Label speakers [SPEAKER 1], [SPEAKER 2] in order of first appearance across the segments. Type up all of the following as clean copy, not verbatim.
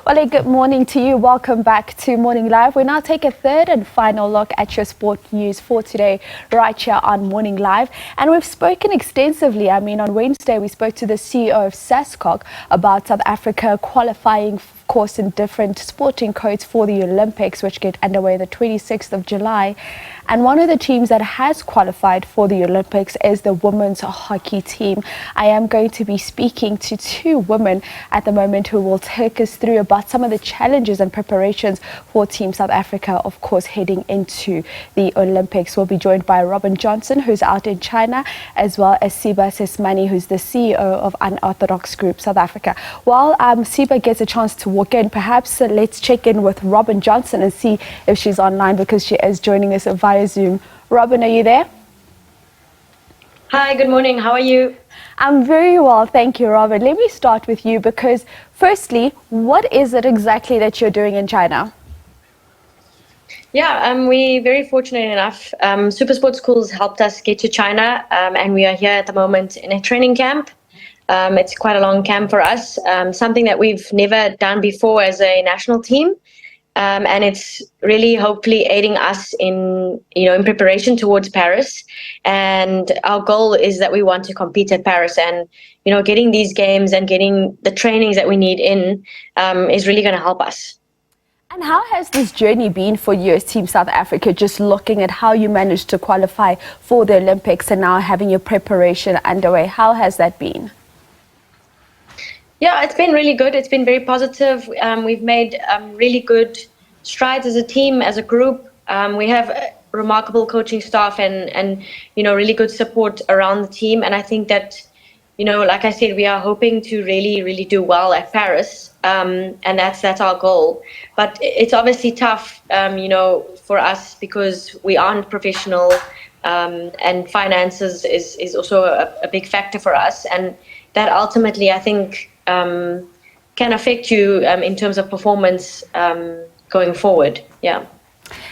[SPEAKER 1] Well, a good morning to you. Welcome back to Morning Live. We now take a third and final look at your sport news for today, right here on Morning Live. And we've spoken extensively. On Wednesday, we spoke to the CEO of SASCOC about South Africa qualifying, of course, in different sporting codes for the Olympics, which get underway the 26th of July. And one of the teams that has qualified for the Olympics is the women's hockey team. I am going to be speaking to two women at the moment who will take us through about some of the challenges and preparations for Team South Africa, of course, heading into the Olympics. We'll be joined by Robyn Johnson, who's out in China, as well as Sibabalwe Sesmani, who's the CEO of Unorthodox Group, South Africa. While Siba gets a chance to walk in, perhaps let's check in with Robyn Johnson and see if she's online, because she is joining us via Zoom. Robyn, are you there?
[SPEAKER 2] Hi, good morning. How are you?
[SPEAKER 1] I'm very well, thank you, Robyn. Let me start with you, because firstly, what is it exactly that you're doing in China?
[SPEAKER 2] Yeah, we're very fortunate enough. Super Sports Schools helped us get to China, and we are here at the moment in a training camp. It's quite a long camp for us, something that we've never done before as a national team. And it's really hopefully aiding us in preparation towards Paris. And our goal is that we want to compete at Paris, and, getting these games and getting the trainings that we need in is really going to help us.
[SPEAKER 1] And how has this journey been for you as Team South Africa, just looking at how you managed to qualify for the Olympics and now having your preparation underway? How has that been?
[SPEAKER 2] Yeah, it's been really good. It's been very positive. We've made really good strides as a team, as a group. We have a remarkable coaching staff and really good support around the team. And I think that, like I said, we are hoping to really, really do well at Paris. And that's our goal. But it's obviously tough, for us, because we aren't professional, and finances is also a big factor for us. And that ultimately, I think, can affect you in terms of performance going forward. Yeah.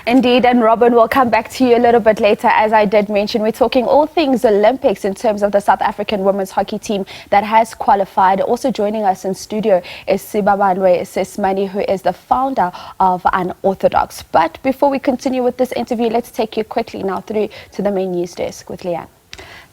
[SPEAKER 1] Indeed, and Robyn, we'll come back to you a little bit later. As I did mention, we're talking all things Olympics in terms of the South African women's hockey team that has qualified. Also joining us in studio is Sibabalwe Sesmani, who is the founder of Unorthodox. But before we continue with this interview, let's take you quickly now through to the main news desk with Leanne.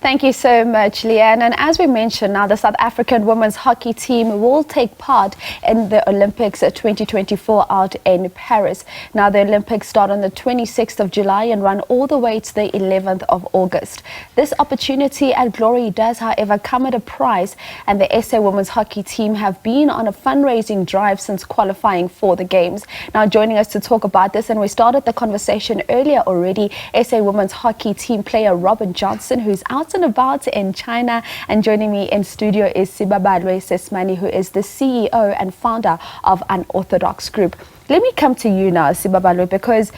[SPEAKER 1] Thank you so much, Leanne. And as we mentioned, now the South African women's hockey team will take part in the Olympics 2024 out in Paris. Now the Olympics start on the 26th of July and run all the way to the 11th of August. This opportunity and glory does, however, come at a price, and the SA women's hockey team have been on a fundraising drive since qualifying for the Games. Now joining us to talk about this, and we started the conversation earlier already, SA women's hockey team player Robyn Johnson, who's out and about in China, and joining me in studio is Sibabalwe Sesmani, who is the CEO and founder of Unorthodox Group. Let me come to you now, Sibabalwe, because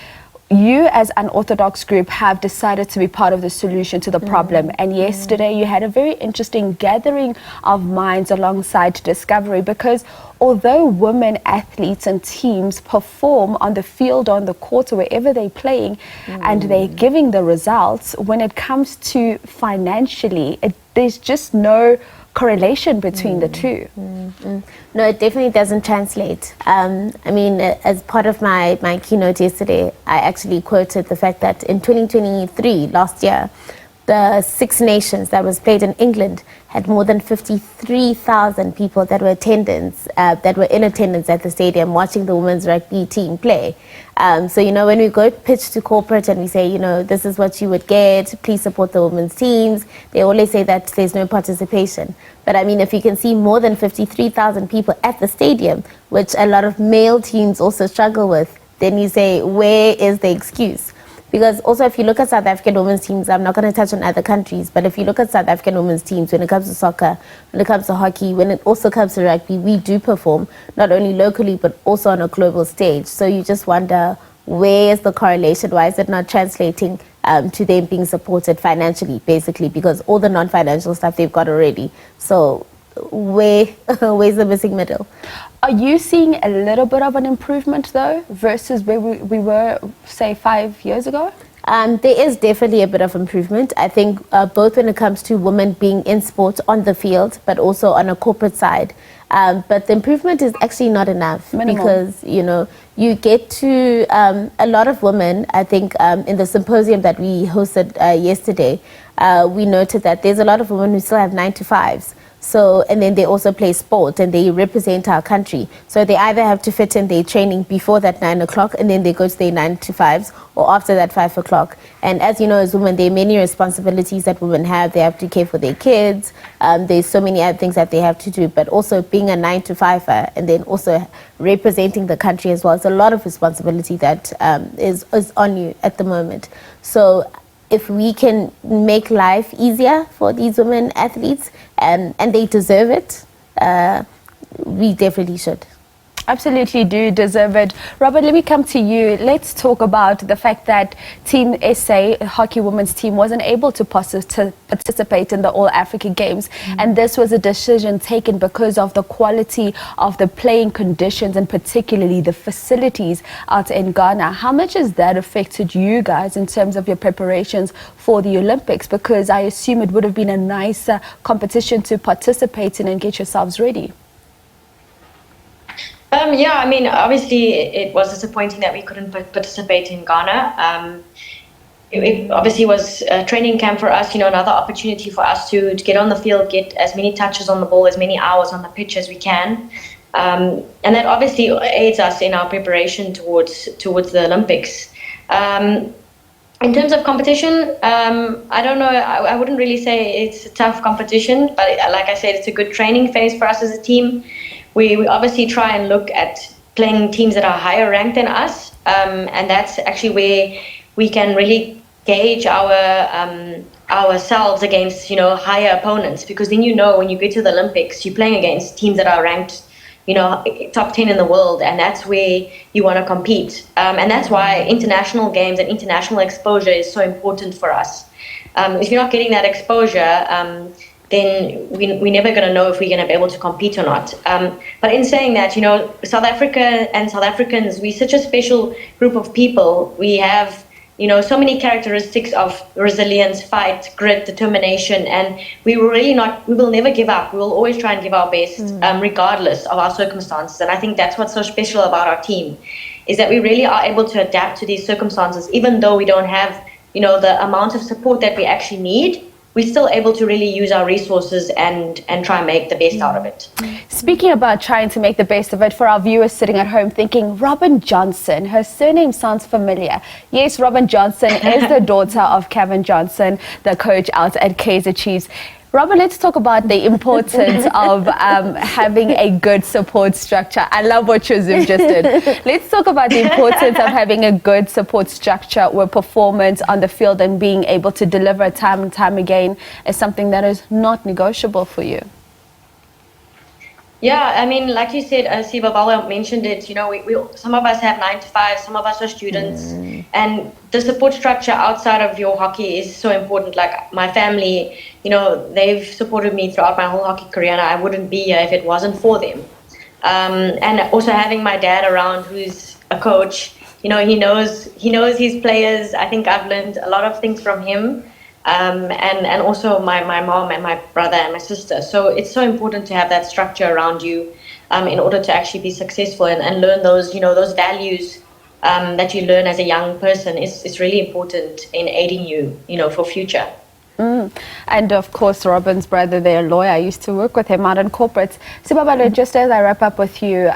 [SPEAKER 1] you as Unorthodox Group have decided to be part of the solution to the problem. And yesterday you had a very interesting gathering of minds alongside Discovery, because although women athletes and teams perform on the field, on the court, or wherever they're playing, and they're giving the results, when it comes to financially, there's just no correlation between the two.
[SPEAKER 3] No, it definitely doesn't translate. As part of my keynote yesterday, I actually quoted the fact that in 2023, last year, the Six Nations that was played in England had more than 53,000 people that were in attendance at the stadium watching the women's rugby team play. When we go pitch to corporate and we say, this is what you would get, please support the women's teams, they always say that there's no participation. But if you can see more than 53,000 people at the stadium, which a lot of male teams also struggle with, then you say, where is the excuse? Because also, if you look at South African women's teams, I'm not going to touch on other countries, but if you look at South African women's teams, when it comes to soccer, when it comes to hockey, when it also comes to rugby, we do perform, not only locally, but also on a global stage. So you just wonder, where is the correlation? Why is it not translating to them being supported financially, basically? Because all the non-financial stuff they've got already. So where's the missing middle?
[SPEAKER 1] Are you seeing a little bit of an improvement, though, versus where we were, say, 5 years ago?
[SPEAKER 3] There is definitely a bit of improvement. I think both when it comes to women being in sport on the field, but also on a corporate side. But the improvement is actually not enough.
[SPEAKER 1] Minimal.
[SPEAKER 3] Because, you know, you get to a lot of women, I think in the symposium that we hosted yesterday, we noted that there's a lot of women who still have 9 to 5s. So, and then they also play sport and they represent our country. So they either have to fit in their training before that 9 o'clock and then they go to their 9 to 5s, or after that 5 o'clock. And as you know, as women, there are many responsibilities that women have. They have to care for their kids. There's so many other things that they have to do, but also being a 9 to 5er and then also representing the country as well. It's a lot of responsibility that is on you at the moment. So if we can make life easier for these women athletes, and they deserve it, we definitely should.
[SPEAKER 1] Absolutely do deserve it. Robyn, let me come to you. Let's talk about the fact that Team SA, hockey women's team, wasn't able to participate in the All-Africa Games. And this was a decision taken because of the quality of the playing conditions and particularly the facilities out in Ghana. How much has that affected you guys in terms of your preparations for the Olympics? Because I assume it would have been a nice competition to participate in and get yourselves ready.
[SPEAKER 2] Yeah, I mean, obviously it was disappointing that we couldn't participate in Ghana. It obviously was a training camp for us, you know, another opportunity for us to get on the field, get as many touches on the ball, as many hours on the pitch as we can. And that obviously aids us in our preparation towards the Olympics. In terms of competition, I don't know, I wouldn't really say it's a tough competition, but like I said, it's a good training phase for us as a team. We obviously try and look at playing teams that are higher ranked than us, and that's actually where we can really gauge ourselves against, you know, higher opponents, because then, you know, when you get to the Olympics, you're playing against teams that are ranked, you know, top 10 in the world, and that's where you want to compete. And that's why international games and international exposure is so important for us. If you're not getting that exposure, then we're never going to know if we're going to be able to compete or not. But in saying that, you know, South Africa and South Africans, we're such a special group of people. We have, you know, so many characteristics of resilience, fight, grit, determination, and we will never give up. We will always try and give our best, regardless of our circumstances. And I think that's what's so special about our team, is that we really are able to adapt to these circumstances, even though we don't have, you know, the amount of support that we actually need. We're still able to really use our resources and try and make the best out of it.
[SPEAKER 1] Speaking about trying to make the best of it, for our viewers sitting at home thinking, Robyn Johnson, her surname sounds familiar. Yes, Robyn Johnson is the daughter of Kevin Johnson, the coach out at Kaizer Chiefs. Robyn, let's talk about the importance of having a good support structure. I love what Shazim just did. Let's talk about the importance of having a good support structure where performance on the field and being able to deliver time and time again is something that is not negotiable for you.
[SPEAKER 2] Yeah, I mean, like you said, Sibabalwe mentioned it, you know, some of us have 9 to 5, some of us are students, and the support structure outside of your hockey is so important. Like my family, you know, they've supported me throughout my whole hockey career, and I wouldn't be here if it wasn't for them. And also having my dad around, who's a coach, you know, he knows his players. I think I've learned a lot of things from him. And also my mom and my brother and my sister. So it's so important to have that structure around you in order to actually be successful and learn those, you know, those values that you learn as a young person. It's really important in aiding you, you know, for future.
[SPEAKER 1] And of course, Robyn's brother, they're a lawyer. I used to work with him out in corporates. Sibabalwe, just as I wrap up with you,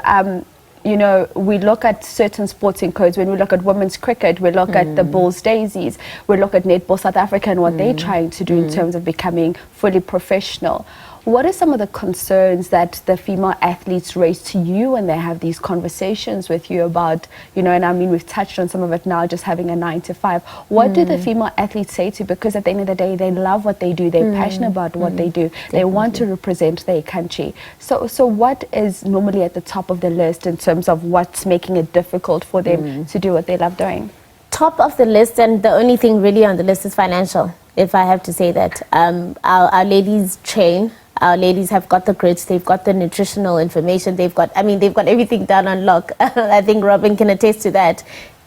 [SPEAKER 1] you know, we look at certain sporting codes. When we look at women's cricket, we look at the Bulls Daisies, we look at Netball South Africa and what they're trying to do in terms of becoming fully professional. What are some of the concerns that the female athletes raise to you when they have these conversations with you about, you know, and I mean, we've touched on some of it now, just having a 9 to 5. What do the female athletes say to you? Because at the end of the day, they love what they do. They're passionate about what they do. Definitely. They want to represent their country. So what is normally at the top of the list in terms of what's making it difficult for them to do what they love doing?
[SPEAKER 3] Top of the list, and the only thing really on the list is financial, if I have to say that. Our ladies train. Our ladies have got the grits, they've got the nutritional information, they've got everything done on lock. I think Robyn can attest to that.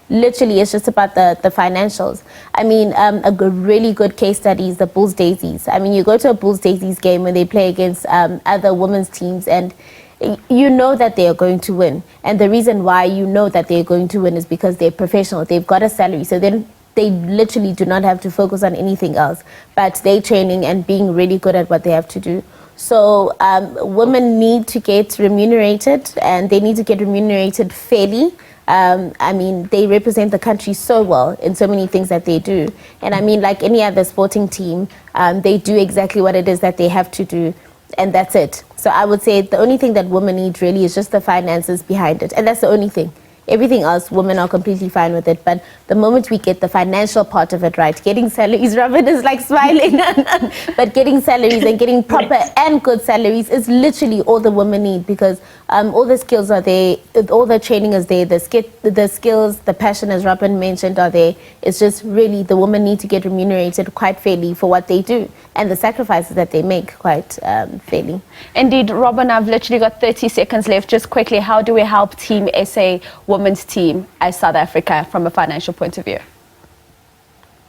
[SPEAKER 3] Literally, it's just about the financials. I mean, really good case study is the Bulls Daisies. I mean, you go to a Bulls Daisies game when they play against other women's teams, and you know that they are going to win. And the reason why you know that they're going to win is because they're professional. They've got a salary. So then they literally do not have to focus on anything else, but they're training and being really good at what they have to do. So women need to get remunerated, and they need to get remunerated fairly. I mean, they represent the country so well in so many things that they do. And I mean, like any other sporting team, they do exactly what it is that they have to do, and that's it. So I would say the only thing that women need really is just the finances behind it, and that's the only thing. Everything else, women are completely fine with it. But the moment we get the financial part of it right, getting salaries, Robyn is like smiling, but getting salaries and getting proper and good salaries is literally all the women need, because all the skills are there, all the training is there, the skills, the passion, as Robyn mentioned, are there. It's just really the women need to get remunerated quite fairly for what they do and the sacrifices that they make quite fairly.
[SPEAKER 1] Indeed, Robyn, I've literally got 30 seconds left. Just quickly, how do we help Team SA women's team as South Africa from a financial point of view?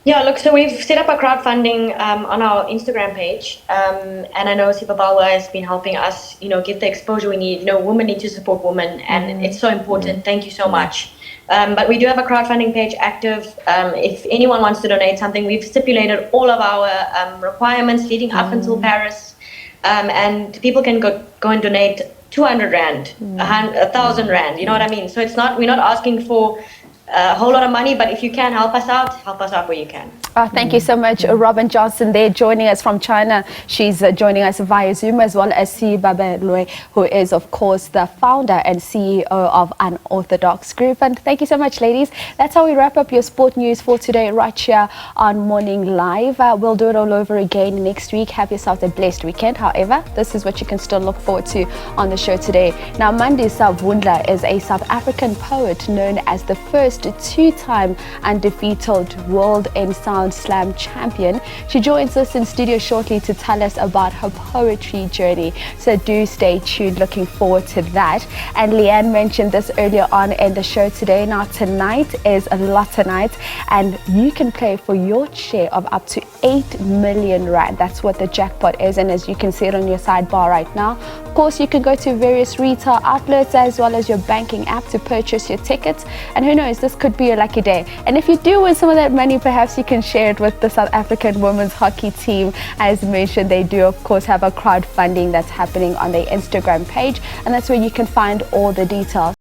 [SPEAKER 2] Yeah, look, so we've set up a crowdfunding on our Instagram page, and I know Sibabalwe has been helping us, get the exposure we need. Women need to support women, and it's so important. Thank you so much. But we do have a crowdfunding page active. If anyone wants to donate something, we've stipulated all of our requirements leading up until Paris, and people can go and donate 200 Rand, 1,000 Rand, you know what I mean? So we're not asking for a whole lot of money, but if you can help us out where you can.
[SPEAKER 1] Thank you so much, Robyn Johnson. They're joining us from China. She's joining us via Zoom, as well as Sibabalwe, who is, of course, the founder and CEO of Unorthodox Group. And thank you so much, ladies. That's how we wrap up your sport news for today, right here on Morning Live. We'll do it all over again next week. Have yourself a blessed weekend. However, this is what you can still look forward to on the show today. Now, Mandi Savundla is a South African poet known as the first two-time undefeated world and sound slam champion. She joins us in studio shortly to tell us about her poetry journey, so do stay tuned. Looking forward to that. And Leanne mentioned this earlier on in the show today. Now tonight is a lotto night, and you can play for your share of up to 8 million Rand. That's what the jackpot is, and as you can see it on your sidebar right now. Of course, you can go to various retail outlets as well as your banking app to purchase your tickets, and who knows, this could be a lucky day. And if you do win some of that money, perhaps you can share it with the South African women's hockey team. As mentioned, they do of course have a crowdfunding that's happening on their Instagram page, and that's where you can find all the details.